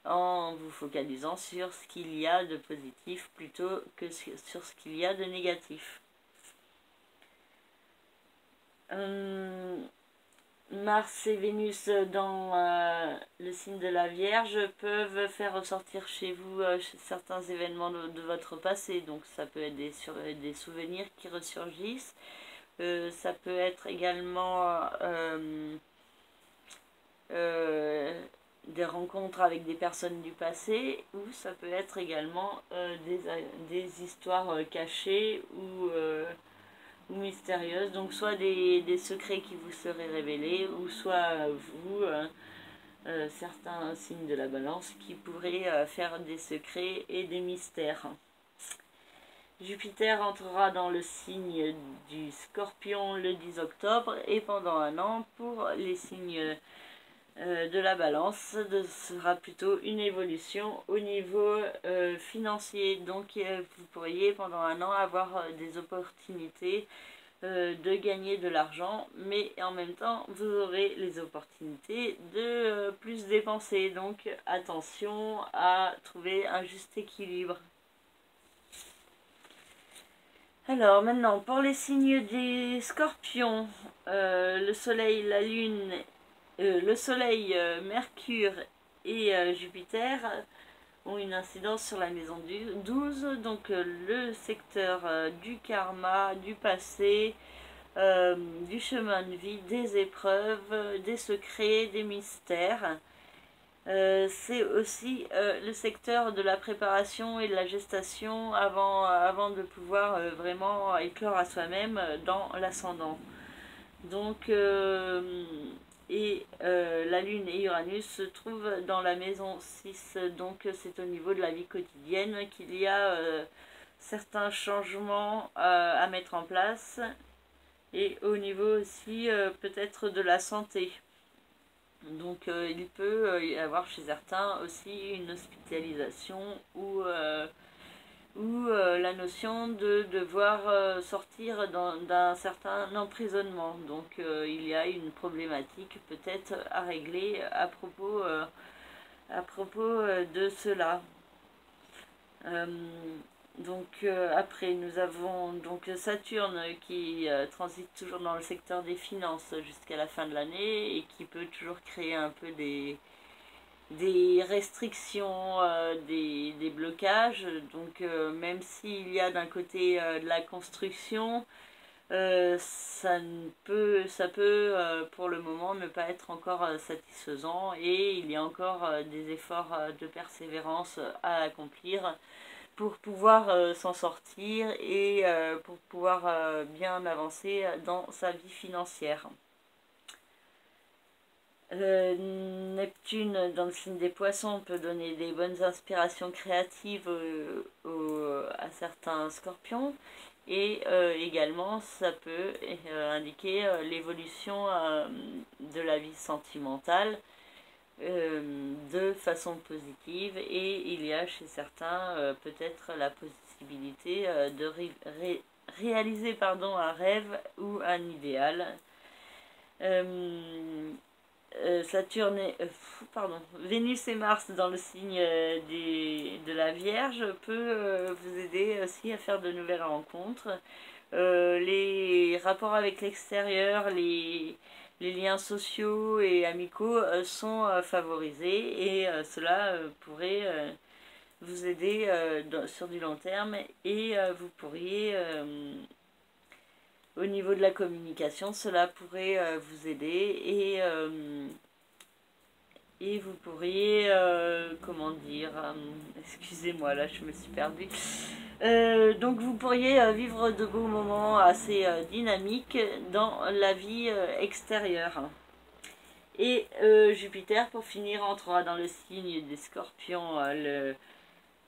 Speaker 1: en vous focalisant sur ce qu'il y a de positif plutôt que sur ce qu'il y a de négatif. Mars et Vénus dans le signe de la Vierge peuvent faire ressortir chez vous certains événements de votre passé. Donc ça peut être des souvenirs qui ressurgissent. Ça peut être également des rencontres avec des personnes du passé, ou ça peut être également des histoires cachées ou mystérieuses, donc soit des secrets qui vous seraient révélés, ou soit vous, certains signes de la balance qui pourraient faire des secrets et des mystères. Jupiter entrera dans le signe du Scorpion le 10 octobre et pendant un an pour les signes de la balance sera plutôt une évolution au niveau financier. Donc vous pourriez pendant un an avoir des opportunités de gagner de l'argent, mais en même temps vous aurez les opportunités de plus dépenser. Donc attention à trouver un juste équilibre. Alors maintenant, pour les signes des scorpions, le soleil, la lune, le soleil, Mercure et Jupiter ont une incidence sur la maison 12, donc le secteur du karma, du passé, du chemin de vie, des épreuves, des secrets, des mystères. C'est aussi le secteur de la préparation et de la gestation avant de pouvoir vraiment éclore à soi-même dans l'ascendant. Donc, la Lune et Uranus se trouvent dans la maison 6, donc c'est au niveau de la vie quotidienne qu'il y a certains changements à mettre en place, et au niveau aussi peut-être de la santé. Donc il peut y avoir chez certains aussi une hospitalisation ou la notion de devoir sortir d'un certain emprisonnement. Donc il y a une problématique peut-être à régler à propos de cela. Donc après nous avons donc Saturne qui transite toujours dans le secteur des finances jusqu'à la fin de l'année et qui peut toujours créer un peu des restrictions, des blocages. Donc même s'il y a d'un côté de la construction, ça peut pour le moment ne pas être encore satisfaisant, et il y a encore des efforts de persévérance à accomplir pour pouvoir s'en sortir et pour pouvoir bien avancer dans sa vie financière. Neptune dans le signe des poissons peut donner des bonnes inspirations créatives à certains scorpions, et également ça peut indiquer l'évolution de la vie sentimentale de façon positive, et il y a chez certains peut-être la possibilité de réaliser un rêve ou un idéal. Saturne Vénus et Mars dans le signe de la Vierge peut vous aider aussi à faire de nouvelles rencontres. Les rapports avec l'extérieur, les liens sociaux et amicaux sont favorisés, et cela pourrait vous aider sur du long terme, et vous pourriez au niveau de la communication, cela pourrait vous aider, et vous pourriez, comment dire, excusez-moi, là je me suis perdue. Donc vous pourriez vivre de beaux moments assez dynamiques dans la vie extérieure. Et Jupiter, pour finir, entrera dans le signe des Scorpions le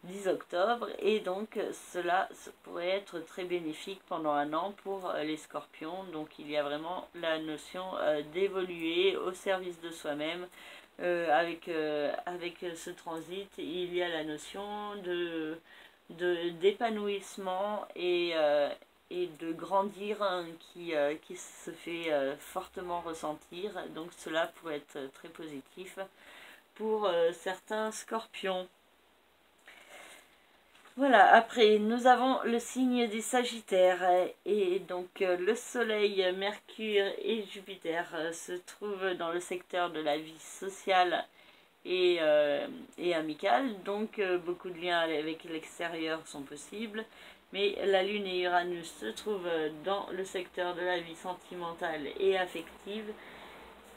Speaker 1: 10 octobre, et donc cela pourrait être très bénéfique pendant un an pour les scorpions. Donc il y a vraiment la notion d'évoluer au service de soi-même. Avec ce transit, il y a la notion d'épanouissement et et de grandir qui se fait fortement ressentir. Donc cela pourrait être très positif pour certains scorpions. Voilà, après nous avons le signe des Sagittaires et donc le Soleil, Mercure et Jupiter se trouvent dans le secteur de la vie sociale et amicale, donc beaucoup de liens avec l'extérieur sont possibles, mais la Lune et Uranus se trouvent dans le secteur de la vie sentimentale et affective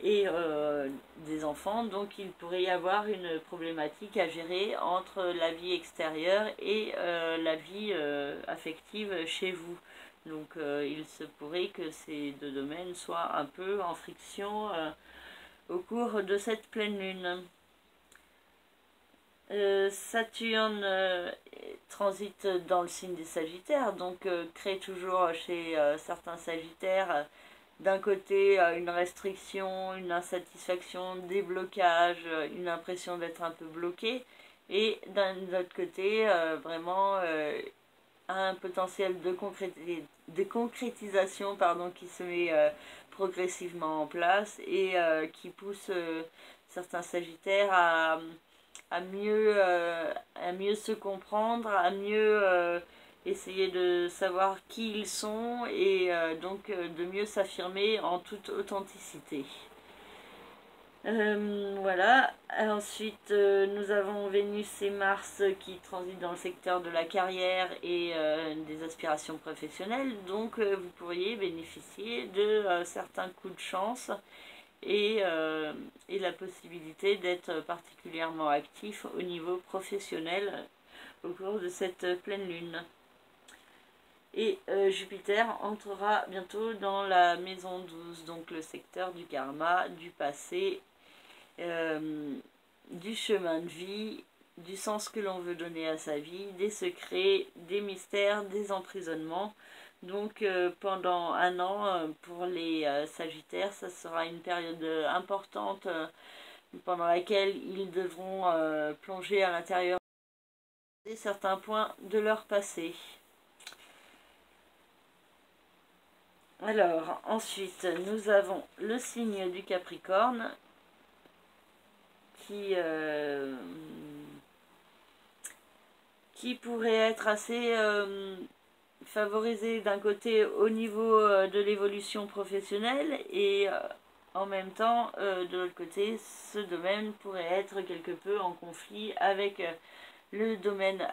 Speaker 1: et des enfants, donc il pourrait y avoir une problématique à gérer entre la vie extérieure et la vie affective chez vous. Donc il se pourrait que ces deux domaines soient un peu en friction au cours de cette pleine lune. Saturne transite dans le signe des Sagittaires, donc crée toujours chez certains Sagittaires d'un côté une restriction, une insatisfaction, des blocages, une impression d'être un peu bloqué, et d'un autre côté vraiment un potentiel de concrétisation pardon, qui se met progressivement en place et qui pousse certains Sagittaires à mieux se comprendre, à mieux essayer de savoir qui ils sont et donc de mieux s'affirmer en toute authenticité. Voilà, ensuite nous avons Vénus et Mars qui transitent dans le secteur de la carrière et des aspirations professionnelles, donc vous pourriez bénéficier de certains coups de chance et la possibilité d'être particulièrement actif au niveau professionnel au cours de cette pleine lune. Et Jupiter entrera bientôt dans la maison 12, donc le secteur du karma, du passé, du chemin de vie, du sens que l'on veut donner à sa vie, des secrets, des mystères, des emprisonnements. Donc pendant un an, pour les Sagittaires, ça sera une période importante pendant laquelle ils devront plonger à l'intérieur de certains points de leur passé. Alors, ensuite, nous avons le signe du Capricorne qui pourrait être assez favorisé d'un côté au niveau de l'évolution professionnelle et en même temps de l'autre côté ce domaine pourrait être quelque peu en conflit avec le domaine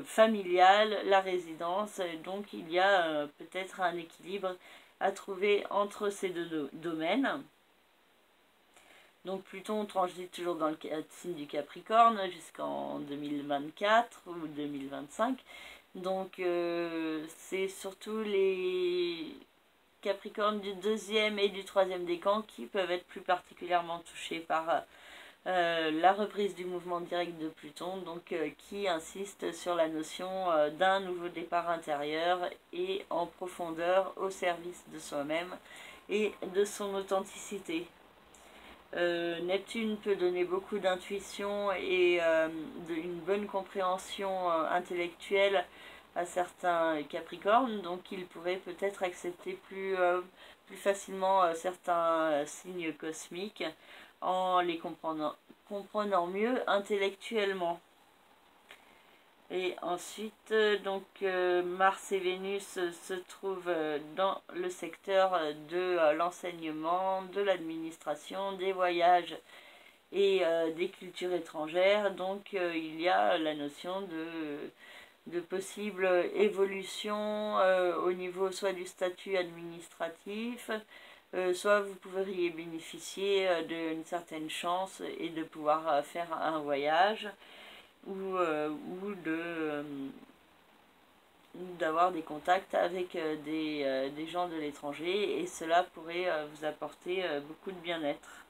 Speaker 1: familial, la résidence, donc il y a peut-être un équilibre à trouver entre ces deux domaines. Donc Pluton transite toujours dans le signe du Capricorne jusqu'en 2024 ou 2025. Donc c'est surtout les Capricornes du deuxième et du troisième décan qui peuvent être plus particulièrement touchés par la reprise du mouvement direct de Pluton, donc qui insiste sur la notion d'un nouveau départ intérieur et en profondeur au service de soi-même et de son authenticité. Neptune peut donner beaucoup d'intuition et une bonne compréhension intellectuelle à certains Capricornes, donc ils pourraient peut-être accepter plus facilement certains signes cosmiques en les comprenant mieux intellectuellement. Et ensuite, donc Mars et Vénus se trouvent dans le secteur de l'enseignement, de l'administration, des voyages et des cultures étrangères. Donc il y a la notion de possible évolution au niveau soit du statut administratif, soit vous pourriez bénéficier d'une certaine chance et de pouvoir faire un voyage ou d'avoir des contacts avec des gens de l'étranger et cela pourrait vous apporter beaucoup de bien-être.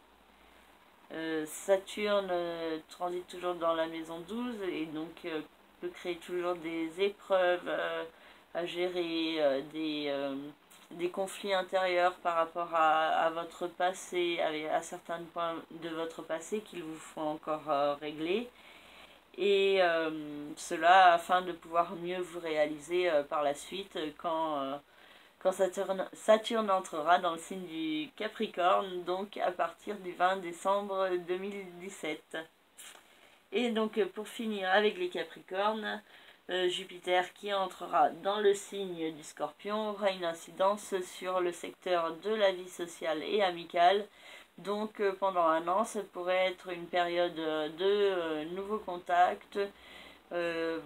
Speaker 1: Saturne transite toujours dans la maison 12 et donc peut créer toujours des épreuves à gérer, des conflits intérieurs par rapport à votre passé, à certains points de votre passé qu'il vous faut encore régler. et cela afin de pouvoir mieux vous réaliser par la suite quand Saturne entrera dans le signe du Capricorne, donc à partir du 20 décembre 2017. Et donc pour finir avec les Capricornes, Jupiter qui entrera dans le signe du Scorpion aura une incidence sur le secteur de la vie sociale et amicale. Donc pendant un an, ça pourrait être une période de nouveaux contacts, une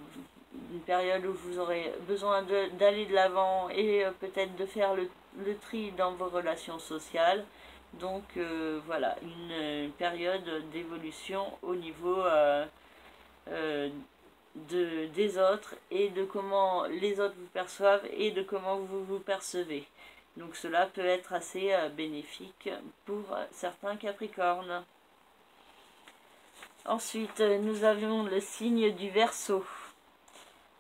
Speaker 1: période où vous aurez besoin d'aller de l'avant et peut-être de faire le tri dans vos relations sociales. Donc voilà, une période d'évolution au niveau des autres et de comment les autres vous perçoivent et de comment vous vous percevez. Donc cela peut être assez bénéfique pour certains Capricornes. Ensuite, nous avons le signe du Verseau.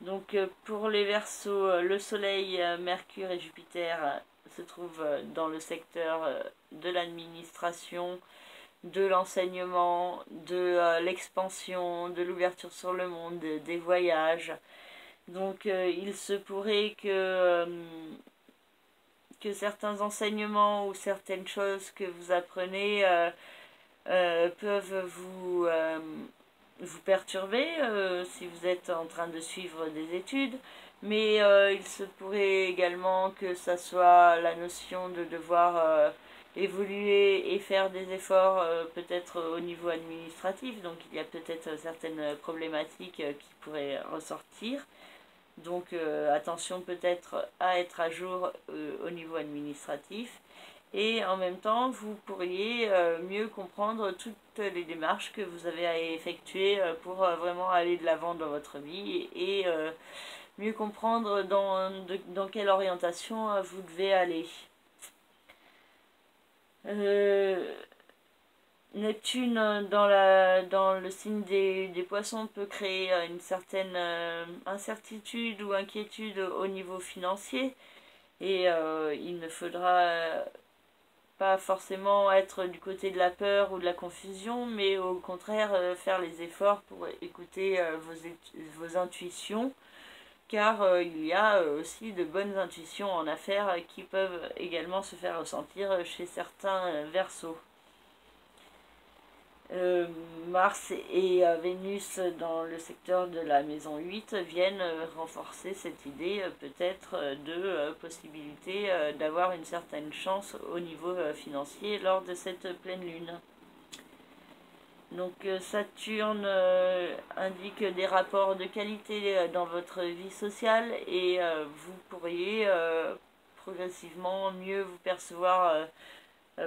Speaker 1: Donc pour les Verseaux, le Soleil, Mercure et Jupiter se trouvent dans le secteur de l'administration, de l'enseignement, de l'expansion, de l'ouverture sur le monde, des voyages. Donc il se pourrait que certains enseignements ou certaines choses que vous apprenez peuvent vous perturber si vous êtes en train de suivre des études, mais il se pourrait également que ça soit la notion de devoir évoluer et faire des efforts peut-être au niveau administratif, donc il y a peut-être certaines problématiques qui pourraient ressortir. Donc attention peut-être à être à jour au niveau administratif. Et en même temps, vous pourriez mieux comprendre toutes les démarches que vous avez à effectuer pour vraiment aller de l'avant dans votre vie et mieux comprendre dans quelle orientation vous devez aller. Neptune dans le signe des poissons peut créer une certaine incertitude ou inquiétude au niveau financier et il ne faudra pas forcément être du côté de la peur ou de la confusion, mais au contraire faire les efforts pour écouter vos intuitions, car il y a aussi de bonnes intuitions en affaires qui peuvent également se faire ressentir chez certains Verseaux. Mars et Vénus dans le secteur de la maison 8 viennent renforcer cette idée peut-être de possibilité d'avoir une certaine chance au niveau financier lors de cette pleine lune. Donc Saturne indique des rapports de qualité dans votre vie sociale et vous pourriez progressivement mieux vous percevoir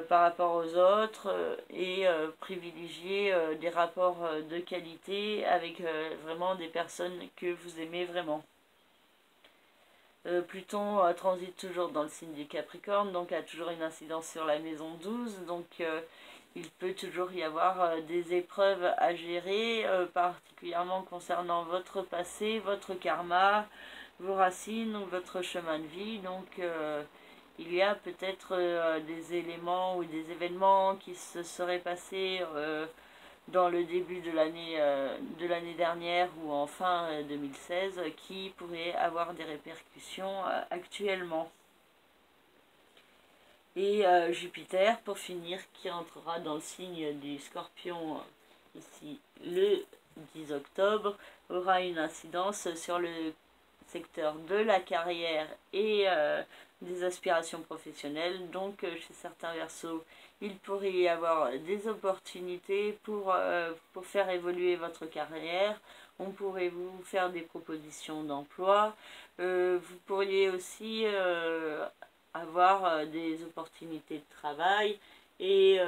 Speaker 1: par rapport aux autres et privilégier des rapports de qualité avec vraiment des personnes que vous aimez vraiment. Pluton transite toujours dans le signe du Capricorne, donc a toujours une incidence sur la maison 12, donc il peut toujours y avoir des épreuves à gérer, particulièrement concernant votre passé, votre karma, vos racines ou votre chemin de vie, donc il y a peut-être des éléments ou des événements qui se seraient passés dans le début de l'année dernière ou en fin 2016 qui pourraient avoir des répercussions actuellement. Et Jupiter, pour finir, qui entrera dans le signe du Scorpion ici le 10 octobre, aura une incidence sur le secteur de la carrière et des aspirations professionnelles. Donc chez certains Verseaux, il pourrait y avoir des opportunités pour faire évoluer votre carrière. On pourrait vous faire des propositions d'emploi. Vous pourriez aussi avoir des opportunités de travail et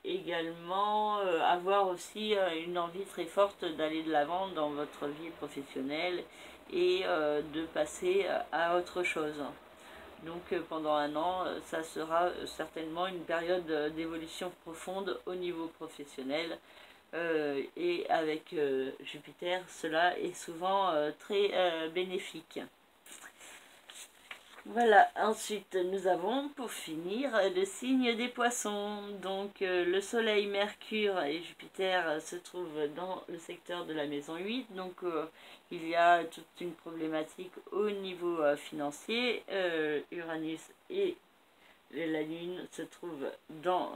Speaker 1: également avoir aussi une envie très forte d'aller de l'avant dans votre vie professionnelle et de passer à autre chose. Donc pendant un an, ça sera certainement une période d'évolution profonde au niveau professionnel. Et avec Jupiter, cela est souvent très bénéfique. Voilà, ensuite nous avons pour finir le signe des poissons. Donc le Soleil, Mercure et Jupiter se trouvent dans le secteur de la maison 8. Donc il y a toute une problématique au niveau financier. Uranus et la Lune se trouvent dans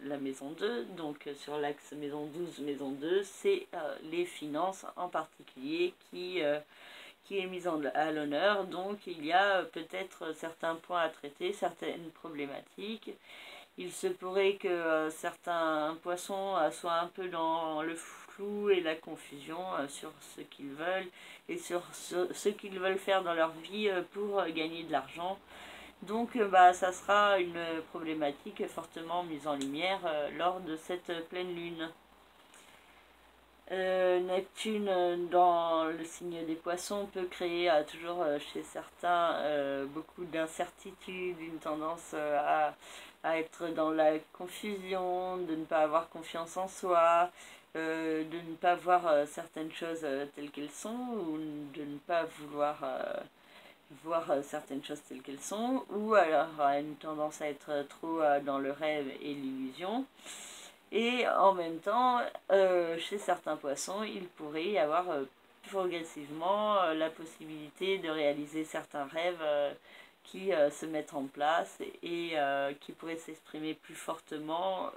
Speaker 1: la maison 2. Donc sur l'axe maison 12, maison 2, c'est les finances en particulier qui est mise à l'honneur. Donc il y a peut-être certains points à traiter, certaines problématiques. Il se pourrait que certains poissons soient un peu dans le flou et la confusion sur ce qu'ils veulent et sur ce qu'ils veulent faire dans leur vie pour gagner de l'argent. Donc ça sera une problématique fortement mise en lumière lors de cette pleine lune. Neptune dans le signe des poissons peut créer toujours chez certains beaucoup d'incertitudes, une tendance à être dans la confusion, de ne pas avoir confiance en soi, de ne pas voir certaines choses telles qu'elles sont, ou de ne pas vouloir voir certaines choses telles qu'elles sont, ou alors une tendance à être trop dans le rêve et l'illusion. Et en même temps, chez certains poissons, il pourrait y avoir progressivement la possibilité de réaliser certains rêves qui se mettent en place et qui pourraient s'exprimer plus fortement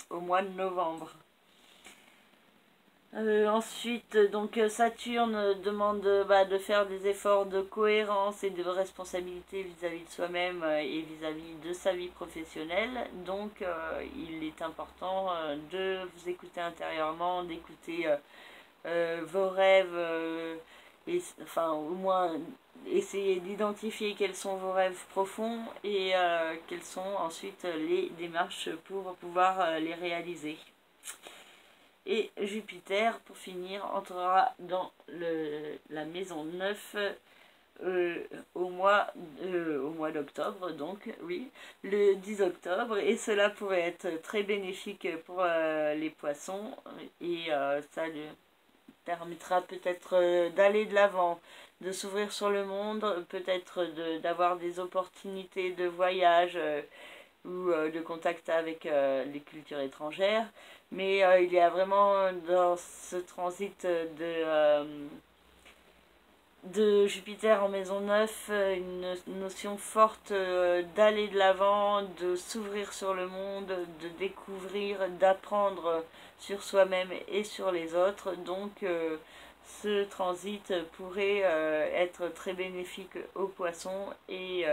Speaker 1: au mois de novembre. Ensuite, donc Saturne demande de faire des efforts de cohérence et de responsabilité vis-à-vis de soi-même et vis-à-vis de sa vie professionnelle. Donc, il est important de vous écouter intérieurement, d'écouter vos rêves, et, enfin, au moins essayer d'identifier quels sont vos rêves profonds et quelles sont ensuite les démarches pour pouvoir les réaliser. Et Jupiter, pour finir, entrera dans la maison 9 au mois d'octobre, donc oui, le 10 octobre, et cela pourrait être très bénéfique pour les poissons, et ça lui permettra peut-être d'aller de l'avant, de s'ouvrir sur le monde, peut-être d'avoir des opportunités de voyage ou de contact avec les cultures étrangères. Mais il y a vraiment dans ce transit de Jupiter en maison 9 une notion forte d'aller de l'avant, de s'ouvrir sur le monde, de découvrir, d'apprendre sur soi-même et sur les autres. Donc ce transit pourrait être très bénéfique aux poissons et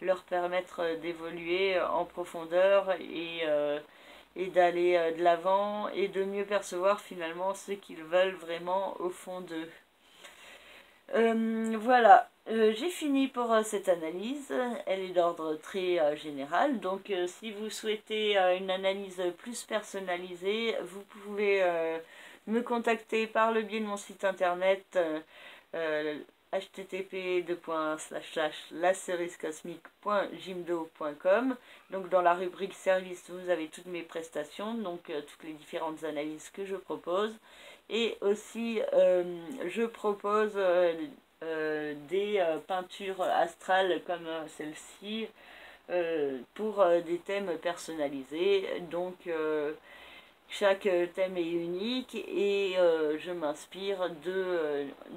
Speaker 1: leur permettre d'évoluer en profondeur et d'aller de l'avant et de mieux percevoir finalement ce qu'ils veulent vraiment au fond d'eux. Voilà, j'ai fini pour cette analyse. Elle est d'ordre très général. Donc si vous souhaitez une analyse plus personnalisée, vous pouvez me contacter par le biais de mon site internet http://laceriscosmique.jimdo.com. Donc dans la rubrique service, vous avez toutes mes prestations, donc toutes les différentes analyses que je propose. Et aussi, je propose des peintures astrales comme celle-ci pour des thèmes personnalisés. Donc, chaque thème est unique et je m'inspire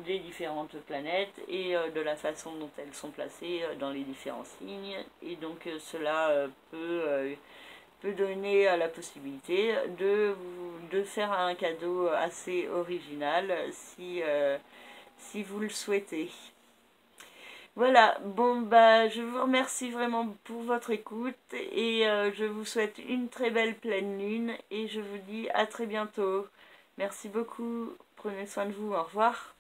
Speaker 1: des différentes planètes et de la façon dont elles sont placées dans les différents signes. Et donc, cela peut donner la possibilité de faire un cadeau assez original si vous le souhaitez. Voilà, bon je vous remercie vraiment pour votre écoute et je vous souhaite une très belle pleine lune et je vous dis à très bientôt. Merci beaucoup, prenez soin de vous, au revoir.